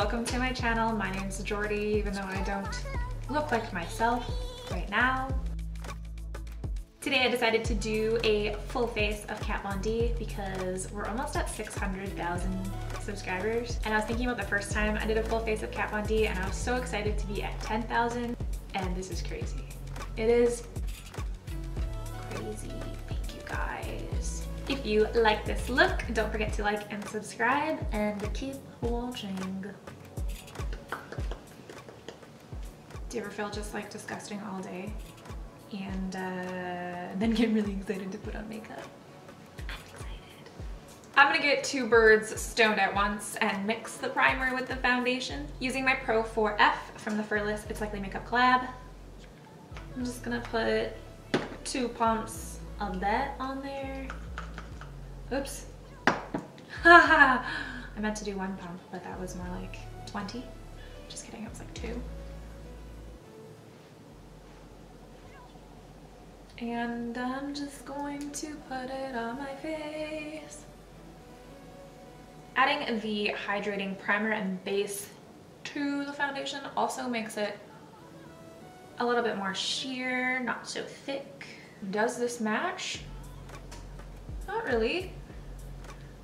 welcome to my channel. My name's Jordy, even though I don't look like myself right now. Today I decided to do a full face of Kat Von D because we're almost at 600,000 subscribers. And I was thinking about the first time I did a full face of Kat Von D and I was so excited to be at 10,000, and this is crazy. It is crazy. Thank you guys. If you like this look, don't forget to like and subscribe and keep watching. Do you ever feel just like disgusting all day and then get really excited to put on makeup? I'm excited. I'm gonna get two birds stoned at once and mix the primer with the foundation using my Pro 4F from the Furless It's Likely Makeup collab. I'm just gonna put 2 pumps of that on there. Oops. I meant to do 1 pump, but that was more like 20. Just kidding, it was like 2. And I'm just going to put it on my face. Adding the hydrating primer and base to the foundation also makes it a little bit more sheer, not so thick. Does this match? Not really,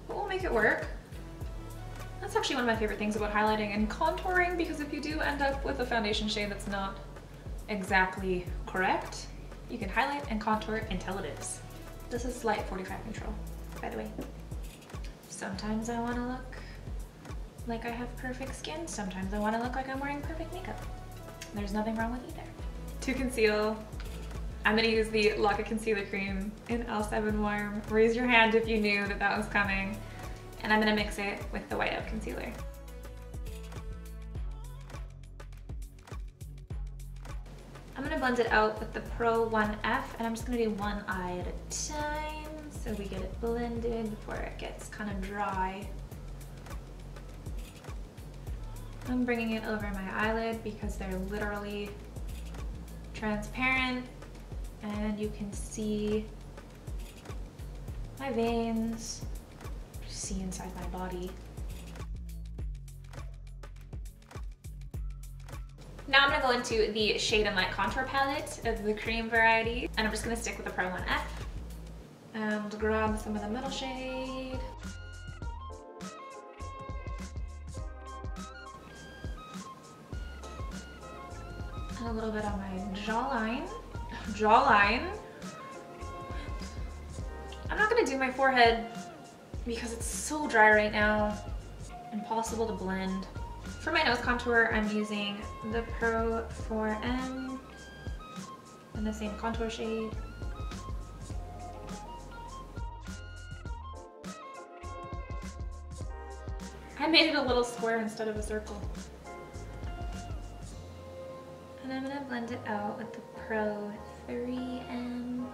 but we'll make it work. That's actually one of my favorite things about highlighting and contouring, because if you do end up with a foundation shade that's not exactly correct, you can highlight and contour until it is. This is light 45 neutral, by the way. Sometimes I want to look like I have perfect skin. Sometimes I want to look like I'm wearing perfect makeup. There's nothing wrong with either. To conceal, I'm going to use the Locket Concealer Cream in L7 Warm. Raise your hand if you knew that that was coming. And I'm going to mix it with the White Out Concealer. I'm going to blend it out with the Pro 1F, and I'm just going to do one eye at a time so we get it blended before it gets kind of dry. I'm bringing it over my eyelid because they're literally transparent and you can see my veins, see inside my body. Now I'm gonna go into the Shade and Light Contour Palette of the cream variety, and I'm just gonna stick with the Pro 1F and grab some of the middle shade. And a little bit on my jawline. I'm not gonna do my forehead because it's so dry right now, impossible to blend. For my nose contour, I'm using the Pro 4M in the same contour shade. I made it a little square instead of a circle. And I'm gonna blend it out with the Pro 3M.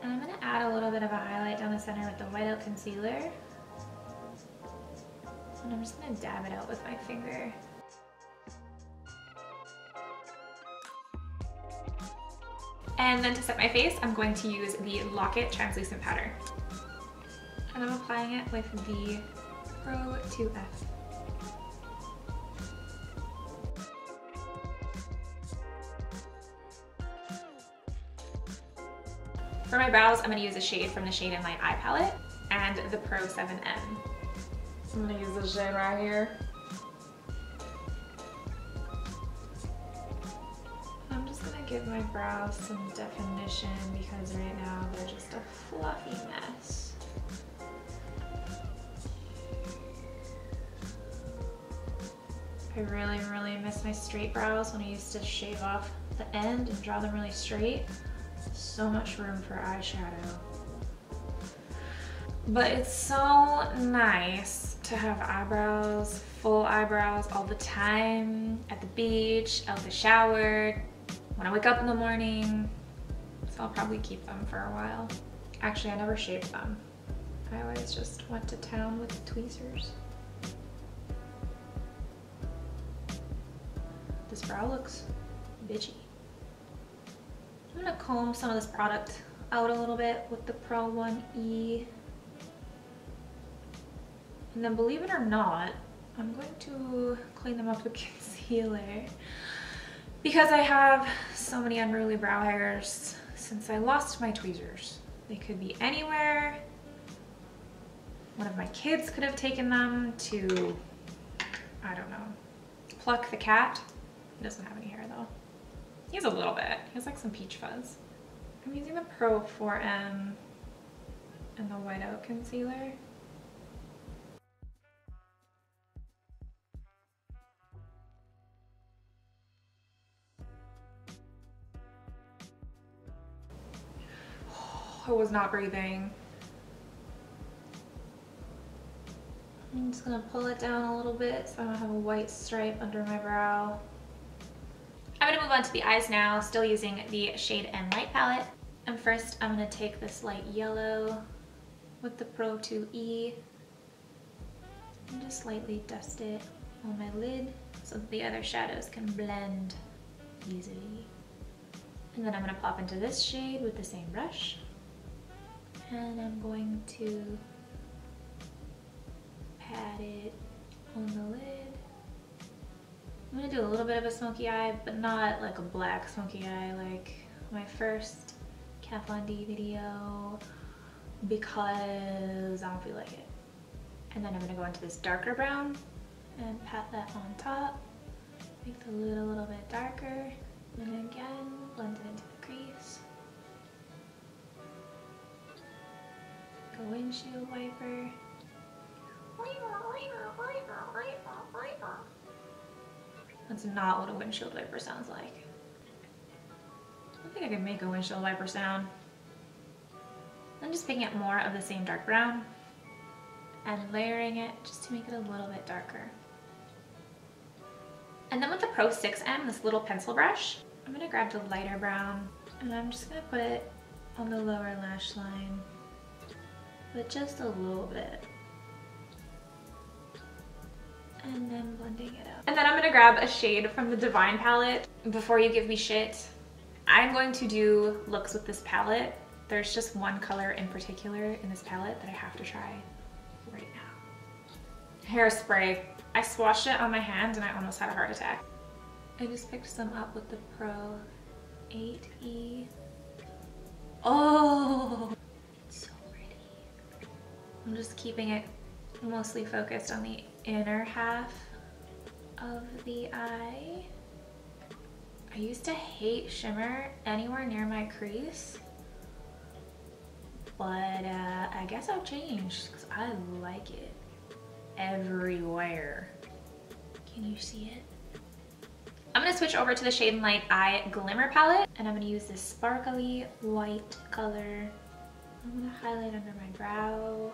And I'm gonna add a little bit of a highlight down the center with the White Out Concealer. And I'm just gonna dab it out with my finger. And then to set my face, I'm going to use the Locket Translucent Powder. And I'm applying it with the Pro 2F. For my brows, I'm gonna use a shade from the Shade and Light Eye Palette and the Pro 7M. I'm gonna use this shade right here. I'm just gonna give my brows some definition because right now they're just a fluffy mess. I really miss my straight brows when I used to shave off the end and draw them really straight. So much room for eyeshadow. But it's so nice to have eyebrows, full eyebrows all the time, at the beach, out the shower, when I wake up in the morning. So I'll probably keep them for a while. Actually, I never shaved them. I always just went to town with tweezers. This brow looks bitchy. I'm gonna comb some of this product out a little bit with the Pro 1E. And then believe it or not, I'm going to clean them up with concealer because I have so many unruly brow hairs since I lost my tweezers. They could be anywhere. One of my kids could have taken them to, I don't know, pluck the cat. He doesn't have any hair though. He has a little bit. He has like some peach fuzz. I'm using the Pro 4M and the Whiteout concealer. I was not breathing. I'm just gonna pull it down a little bit so I don't have a white stripe under my brow. I'm gonna move on to the eyes now, still using the Shade and Light palette. And first I'm gonna take this light yellow with the Pro 2E and just lightly dust it on my lid so that the other shadows can blend easily. And then I'm gonna pop into this shade with the same brush. And I'm going to pat it on the lid. I'm gonna do a little bit of a smoky eye, but not like a black smoky eye like my first Kat Von D video because I don't feel like it. And then I'm gonna go into this darker brown and pat that on top. Make the lid a little bit darker. And again, blend it into the crease. A windshield wiper. That's not what a windshield wiper sounds like. I don't think I could make a windshield wiper sound. I'm just picking up more of the same dark brown and layering it just to make it a little bit darker. And then with the Pro 6M, this little pencil brush, I'm gonna grab the lighter brown and I'm just gonna put it on the lower lash line. But just a little bit. And then blending it out. And then I'm gonna grab a shade from the Divine palette. Before you give me shit, I'm going to do looks with this palette. There's just one color in particular in this palette that I have to try right now. Hairspray. I swatched it on my hand and I almost had a heart attack. I just picked some up with the Pro 8E. Oh! I'm just keeping it mostly focused on the inner half of the eye. I used to hate shimmer anywhere near my crease, but I guess I've changed because I like it everywhere. Can you see it? I'm gonna switch over to the Shade and Light Eye Glimmer palette and I'm gonna use this sparkly white color. I'm gonna highlight under my brow.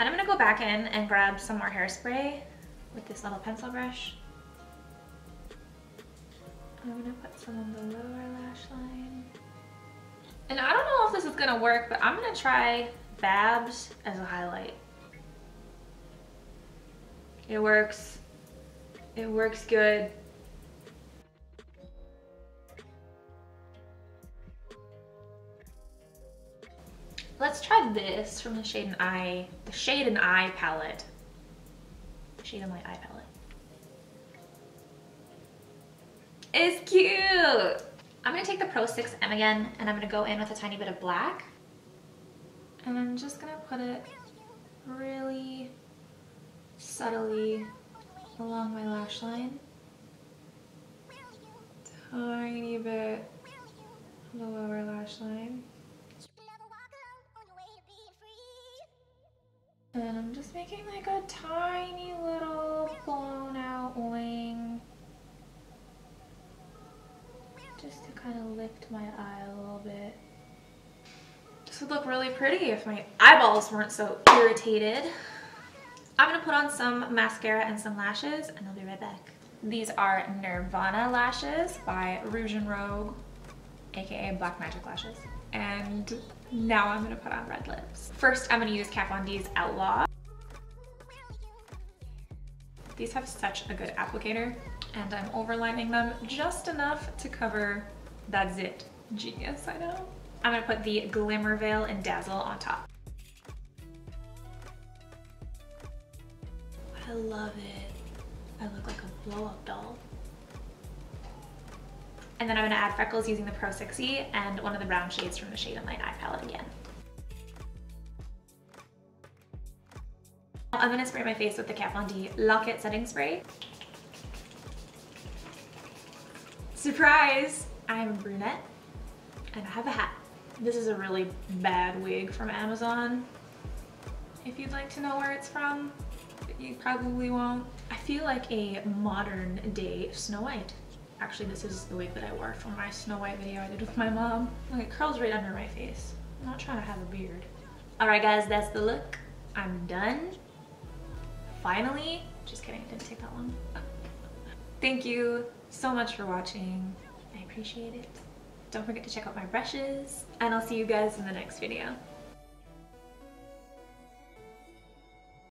And I'm gonna go back in and grab some more hairspray with this little pencil brush. I'm gonna put some on the lower lash line. And I don't know if this is gonna work, but I'm gonna try Babs as a highlight. It works. It works good. Let's try this from the Shade and Eye palette. Shade and Light Eye palette. It's cute! I'm gonna take the Pro 6M again and I'm gonna go in with a tiny bit of black. And I'm just gonna put it really subtly along my lash line. Tiny bit on the lower lash line. And I'm just making like a tiny little blown out wing just to kind of lift my eye a little bit. This would look really pretty if my eyeballs weren't so irritated. I'm gonna put on some mascara and some lashes and I'll be right back. These are Nirvana lashes by Rouge and Rogue, aka Black Magic lashes. And now I'm gonna put on red lips. First, I'm gonna use Kat Von D's Outlaw. These have such a good applicator, and I'm overlining them just enough to cover That's it. Genius, I know. I'm gonna put the Glimmer Veil and Dazzle on top. I love it. I look like a blow-up doll. And then I'm gonna add freckles using the Pro 60 and one of the brown shades from the Shade and Light eye palette again. I'm gonna spray my face with the Kat Von D Locket setting spray. Surprise! I'm a brunette and I have a hat. This is a really bad wig from Amazon. If you'd like to know where it's from, but you probably won't. I feel like a modern day Snow White. Actually, this is the wig that I wore for my Snow White video I did with my mom. Look, it curls right under my face. I'm not trying to have a beard. All right, guys, that's the look. I'm done. Finally. Just kidding, it didn't take that long. Thank you so much for watching. I appreciate it. Don't forget to check out my brushes, and I'll see you guys in the next video.